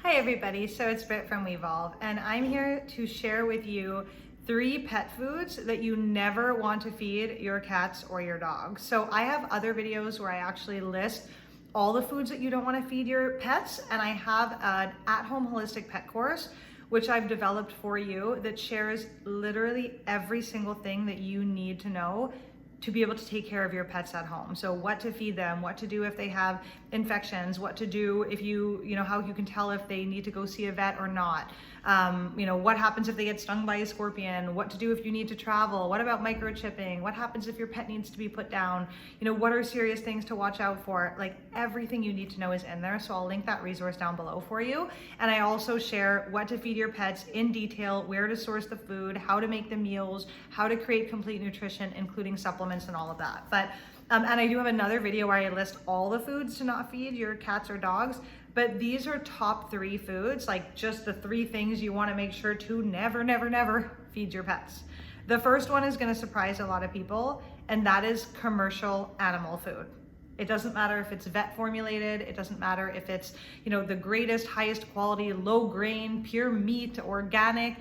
Hi everybody, so it's Britt from Wevolve, and I'm here to share with you 3 pet foods that you never want to feed your cats or your dogs. So I have other videos where I actually list all the foods that you don't want to feed your pets, and I have an at-home holistic pet course which I've developed for you that shares literally every single thing that you need to know to be able to take care of your pets at home. So what to feed them, what to do if they have infections, what to do if how you can tell if they need to go see a vet or not. What happens if they get stung by a scorpion, what to do if you need to travel, what about microchipping, what happens if your pet needs to be put down, what are serious things to watch out for. Like, everything you need to know is in there. So I'll link that resource down below for you. And I also share what to feed your pets in detail, where to source the food, how to make the meals, how to create complete nutrition, including supplements and all of that. And I do have another video where I list all the foods to not feed your cats or dogs, but these are top 3 foods, like just the 3 things you want to make sure to never feed your pets. The first one is going to surprise a lot of people, and that is commercial animal food. It doesn't matter if it's vet formulated, it doesn't matter if it's, the greatest, highest quality, low grain, pure meat, organic,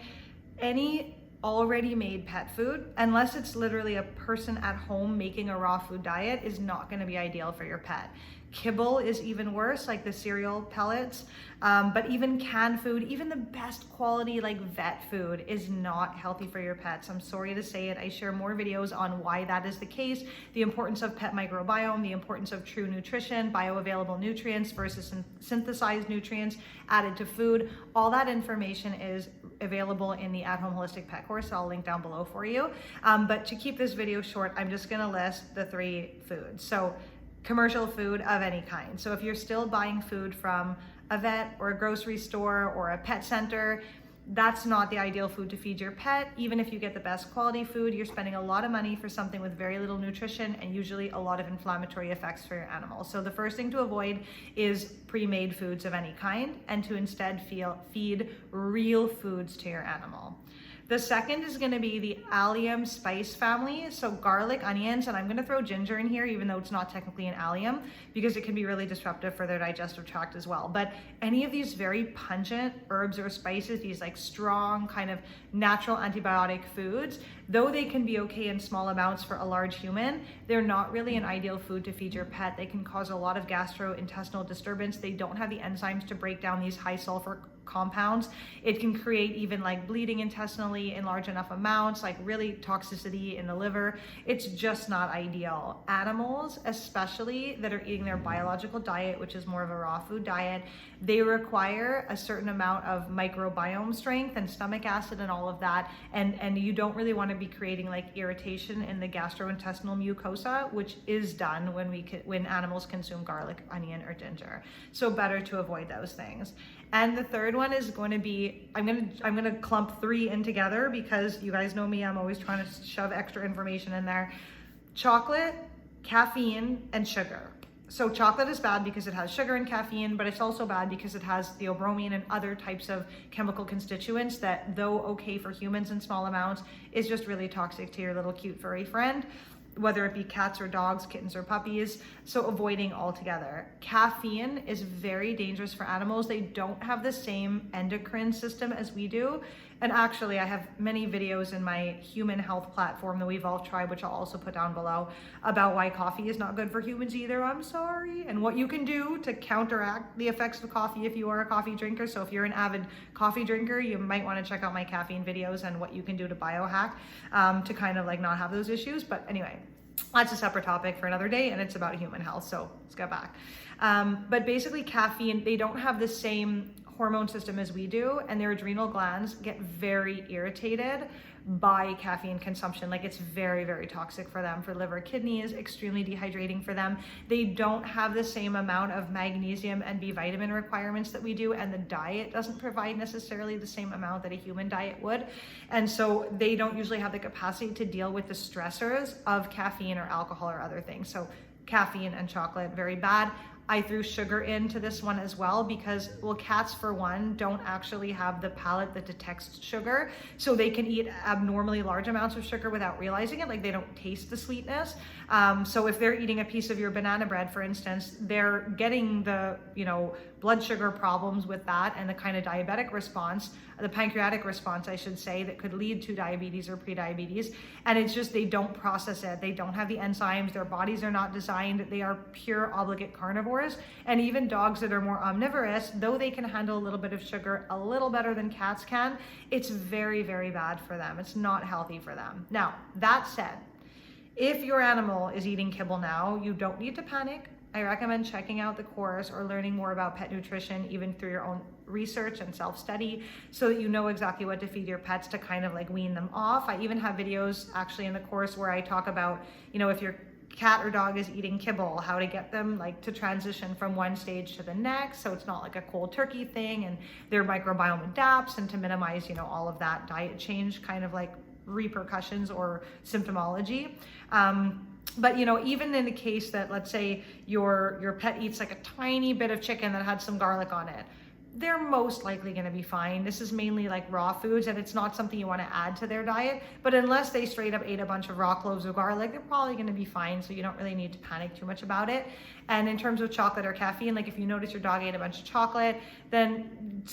any already made pet food, unless it's literally a person at home making a raw food diet, is not going to be ideal for your pet. Kibble is even worse, like the cereal pellets, but even canned food, even the best quality like vet food is not healthy for your pets. I'm sorry to say it. I share more videos on why that is the case, the importance of pet microbiome, the importance of true nutrition, bioavailable nutrients versus synthesized nutrients added to food. All that information is available in the at-home holistic pet course. I'll link down below for you. But to keep this video short, I'm just gonna list the 3 foods. So commercial food of any kind. So if you're still buying food from a vet or a grocery store or a pet center, that's not the ideal food to feed your pet. Even if you get the best quality food, you're spending a lot of money for something with very little nutrition and usually a lot of inflammatory effects for your animal. So the first thing to avoid is pre-made foods of any kind, and to instead feed real foods to your animal. The second is going to be the allium spice family. So garlic, onions, and I'm going to throw ginger in here, even though it's not technically an allium, because it can be really disruptive for their digestive tract as well. But any of these very pungent herbs or spices, these like strong kind of natural antibiotic foods, though they can be okay in small amounts for a large human, they're not really an ideal food to feed your pet. They can cause a lot of gastrointestinal disturbance. They don't have the enzymes to break down these high sulfur compounds. It can create even like bleeding intestinally in large enough amounts, like really toxicity in the liver. It's just not ideal. Animals, especially that are eating their biological diet, which is more of a raw food diet, they require a certain amount of microbiome strength and stomach acid and all of that. And you don't really want to be creating like irritation in the gastrointestinal mucosa, which is done when animals consume garlic, onion, or ginger. So better to avoid those things. And the third one is going to be, I'm gonna clump 3 in together because you guys know me, I'm always trying to shove extra information in there. Chocolate, caffeine, and sugar. So chocolate is bad because it has sugar and caffeine, but it's also bad because it has theobromine and other types of chemical constituents that, though okay for humans in small amounts, is just really toxic to your little cute furry friend, whether it be cats or dogs, kittens or puppies. So avoiding altogether. Caffeine is very dangerous for animals. They don't have the same endocrine system as we do. And actually, I have many videos in my human health platform, the Wevolve Tribe, which I'll also put down below, about why coffee is not good for humans either. I'm sorry. And what you can do to counteract the effects of coffee if you are a coffee drinker. So if you're an avid coffee drinker, you might want to check out my caffeine videos and what you can do to biohack to kind of like not have those issues. But anyway, that's a separate topic for another day, and it's about human health. So let's get back. But basically caffeine, they don't have the same hormone system as we do, and their adrenal glands get very irritated by caffeine consumption. Like, it's very toxic for them, for liver, kidneys, extremely dehydrating for them. They don't have the same amount of magnesium and B vitamin requirements that we do, and the diet doesn't provide necessarily the same amount that a human diet would. And so they don't usually have the capacity to deal with the stressors of caffeine or alcohol or other things. So caffeine and chocolate, very bad. I threw sugar into this one as well because, well, cats for one don't actually have the palate that detects sugar, so they can eat abnormally large amounts of sugar without realizing it. Like, they don't taste the sweetness. So if they're eating a piece of your banana bread, for instance, they're getting the, blood sugar problems with that, and the kind of diabetic response, the pancreatic response, I should say, that could lead to diabetes or prediabetes. And it's just, they don't process it. They don't have the enzymes. Their bodies are not designed. They are pure obligate carnivores. And even dogs that are more omnivorous, though they can handle a little bit of sugar a little better than cats can, it's very, very bad for them. It's not healthy for them. Now, that said, if your animal is eating kibble now, you don't need to panic. I recommend checking out the course or learning more about pet nutrition, even through your own research and self-study, so that you know exactly what to feed your pets to kind of like wean them off. I even have videos actually in the course where I talk about, you know, if your cat or dog is eating kibble, how to get them like to transition from one stage to the next, so it's not like a cold turkey thing, and their microbiome adapts, and to minimize, you know, all of that diet change kind of like repercussions or symptomology. But you know, even in the case that, let's say your pet eats like a tiny bit of chicken that had some garlic on it, they're most likely going to be fine. This is mainly like raw foods, and it's not something you want to add to their diet. But unless they straight up ate a bunch of raw cloves of garlic, they're probably going to be fine. So you don't really need to panic too much about it. And in terms of chocolate or caffeine, like if you notice your dog ate a bunch of chocolate, then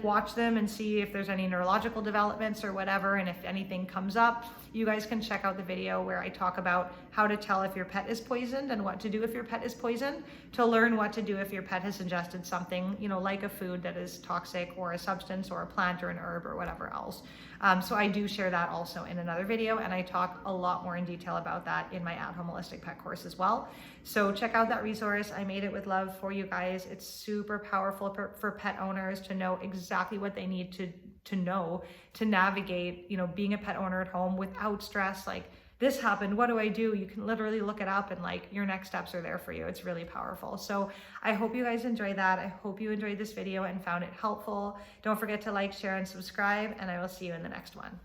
watch them and see if there's any neurological developments or whatever. And if anything comes up, you guys can check out the video where I talk about how to tell if your pet is poisoned and what to do if your pet is poisoned, to learn what to do if your pet has ingested something, you know, like a food that is toxic, or a substance or a plant or an herb or whatever else. So I do share that also in another video, and I talk a lot more in detail about that in my At Home Holistic Pet course as well. So check out that resource. I made it with love for you guys. It's super powerful for pet owners to know exactly what they need to know to navigate, you know, being a pet owner at home without stress. Like, this happened, what do I do? You can literally look it up, and like your next steps are there for you. It's really powerful. So I hope you guys enjoy that. I hope you enjoyed this video and found it helpful. Don't forget to like, share, and subscribe, and I will see you in the next one.